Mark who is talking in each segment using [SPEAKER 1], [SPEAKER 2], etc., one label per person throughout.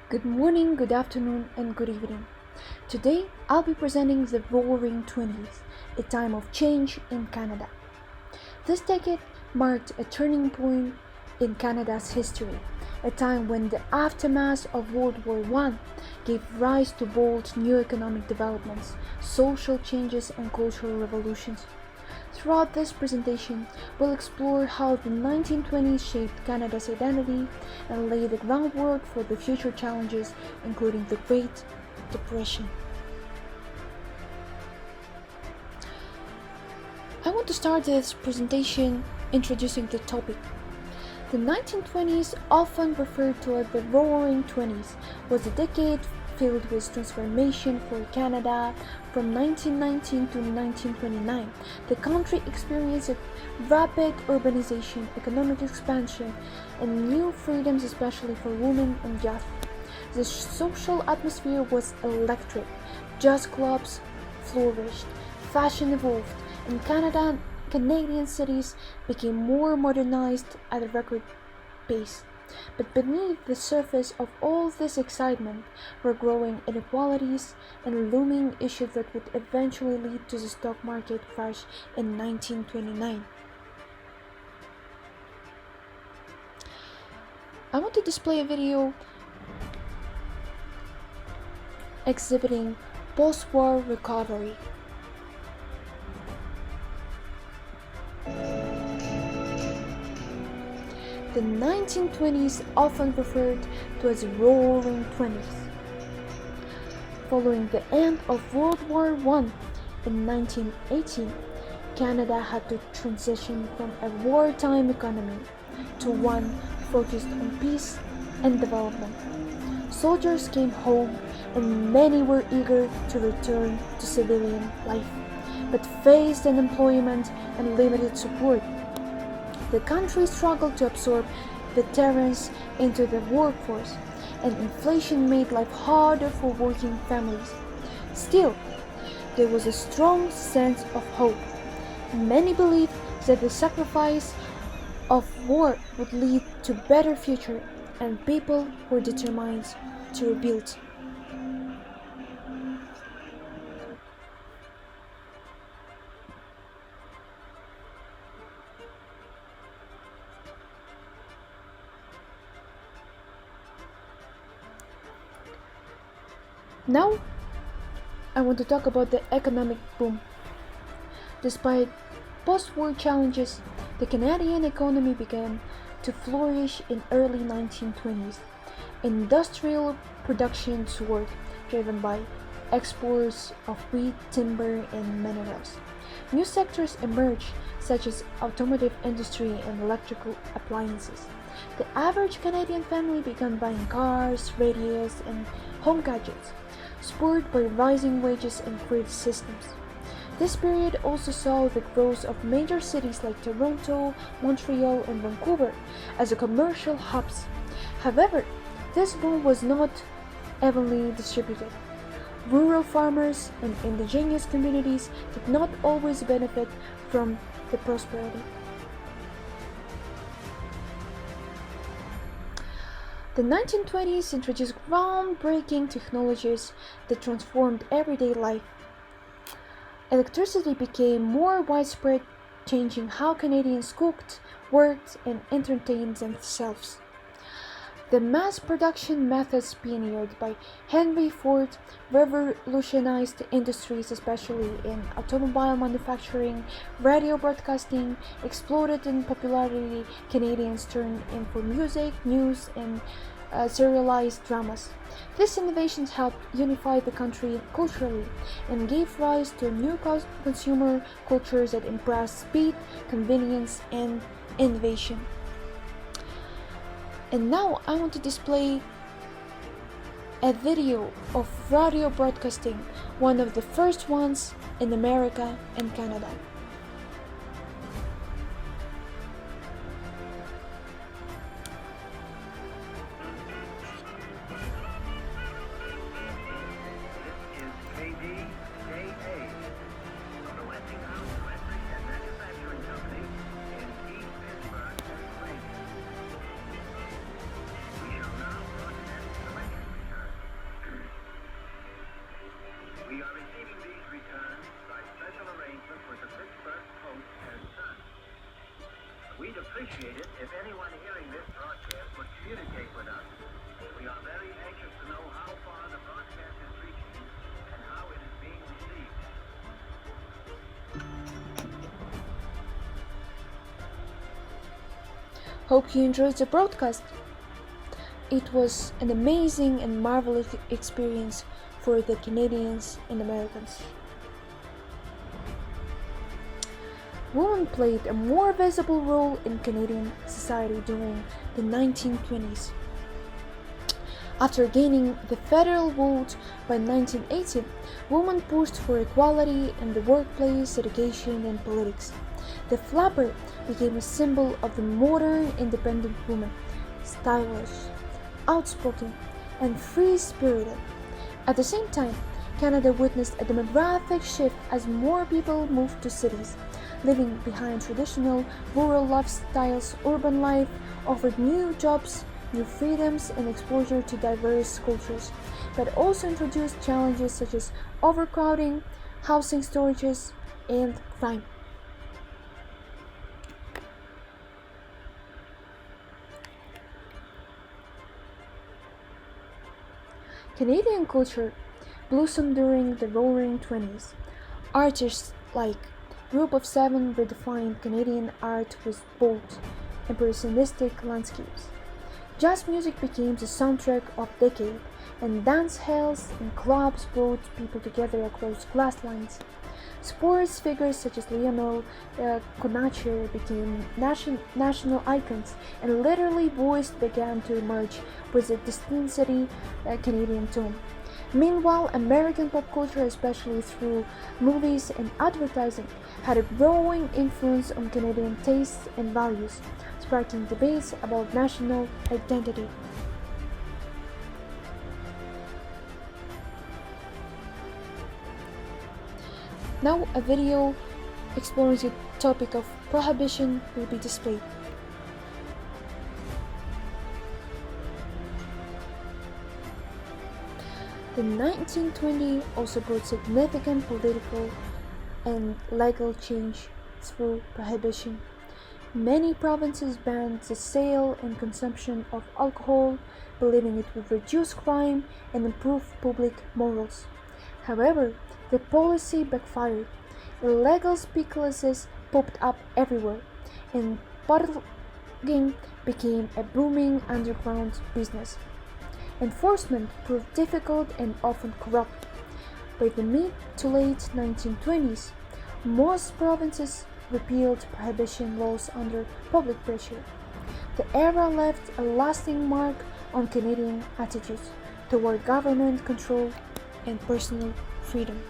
[SPEAKER 1] Good morning, good afternoon, and good evening. Today, I'll be presenting the Roaring Twenties, a time of change in Canada. This decade marked a turning point in Canada's history, a time when the aftermath of World War I gave rise to bold new economic developments, social changes, and cultural revolutions. Throughout this presentation, we'll explore how the 1920s shaped Canada's identity and lay the groundwork for the future challenges, including the Great Depression. I want to start this presentation introducing the topic. The 1920s, often referred to as the Roaring Twenties, was a decade filled with transformation for Canada. From 1919 to 1929, the country experienced rapid urbanization, economic expansion, and new freedoms, especially for women and youth. The social atmosphere was electric. Jazz clubs flourished, fashion evolved, and Canadian cities became more modernized at a record pace. But beneath the surface of all this excitement were growing inequalities and looming issues that would eventually lead to the stock market crash in 1929. I want to display a video exhibiting post-war recovery. The 1920s, often referred to as the Roaring Twenties. Following the end of World War I in 1918, Canada had to transition from a wartime economy to one focused on peace and development. Soldiers came home and many were eager to return to civilian life, but faced unemployment and limited support. The country struggled to absorb veterans into the workforce, and inflation made life harder for working families. Still, there was a strong sense of hope. Many believed that the sacrifice of war would lead to a better future, and people were determined to rebuild. Now, I want to talk about the economic boom. Despite post-war challenges, the Canadian economy began to flourish in early 1920s. Industrial production soared, driven by exports of wheat, timber, and minerals. New sectors emerged, such as automotive industry and electrical appliances. The average Canadian family began buying cars, radios, and home gadgets, spurred by rising wages and grid systems. This period also saw the growth of major cities like Toronto, Montreal, and Vancouver as commercial hubs. However, this boom was not evenly distributed. Rural farmers and indigenous communities did not always benefit from the prosperity. The 1920s introduced groundbreaking technologies that transformed everyday life. Electricity became more widespread, changing how Canadians cooked, worked, and entertained themselves. The mass production methods pioneered by Henry Ford revolutionized industries, especially in automobile manufacturing. Radio broadcasting exploded in popularity. Canadians turned in for music, news, and serialized dramas. These innovations helped unify the country culturally and gave rise to new consumer cultures that embraced speed, convenience, and innovation. And now I want to display a video of radio broadcasting, one of the first ones in America and Canada.
[SPEAKER 2] appreciate it if anyone hearing this broadcast would communicate with us. We are very anxious to know how far the broadcast is reaching and how it is being received.
[SPEAKER 1] Hope you enjoyed the broadcast. It was an amazing and marvelous experience for the Canadians and Americans. Women played a more visible role in Canadian society during the 1920s. After gaining the federal vote by 1980, women pushed for equality in the workplace, education, and politics. The flapper became a symbol of the modern independent woman, stylish, outspoken, and free-spirited. At the same time, Canada witnessed a demographic shift as more people moved to cities. Leaving behind traditional rural lifestyles, urban life offered new jobs, new freedoms, and exposure to diverse cultures, but also introduced challenges such as overcrowding, housing shortages, and crime. Canadian culture blossomed during the Roaring Twenties. Artists like Group of Seven redefined Canadian art with bold, impressionistic landscapes. Jazz music became the soundtrack of the decade, and dance halls and clubs brought people together across class lines. Sports figures such as Lionel Conacher became national icons, and literally voice began to emerge with a distinctly Canadian tone. Meanwhile, American pop culture, especially through movies and advertising, had a growing influence on Canadian tastes and values, sparking debates about national identity. Now a video exploring the topic of prohibition will be displayed. The 1920s also brought significant political and legal change through prohibition. Many provinces banned the sale and consumption of alcohol, believing it would reduce crime and improve public morals. However, the policy backfired. Illegal speakeasies popped up everywhere, and bottling became a booming underground business. Enforcement proved difficult and often corrupt. By the mid to late 1920s, most provinces repealed prohibition laws under public pressure. The era left a lasting mark on Canadian attitudes toward government control and personal freedom.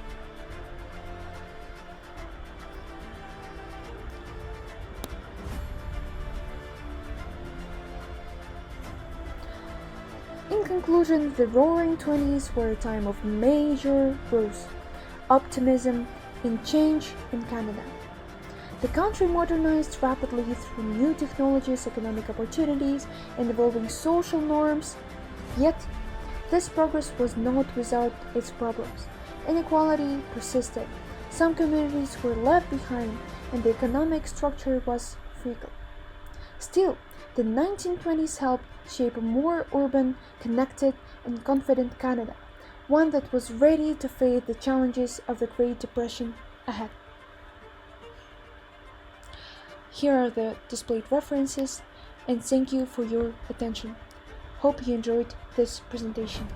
[SPEAKER 1] In conclusion, the Roaring Twenties were a time of major growth, optimism, and change in Canada. The country modernized rapidly through new technologies, economic opportunities, and evolving social norms. Yet, this progress was not without its problems. Inequality persisted, some communities were left behind, and the economic structure was fragile. Still, the 1920s helped shape a more urban, connected, and confident Canada, one that was ready to face the challenges of the Great Depression ahead. Here are the displayed references, and thank you for your attention. Hope you enjoyed this presentation.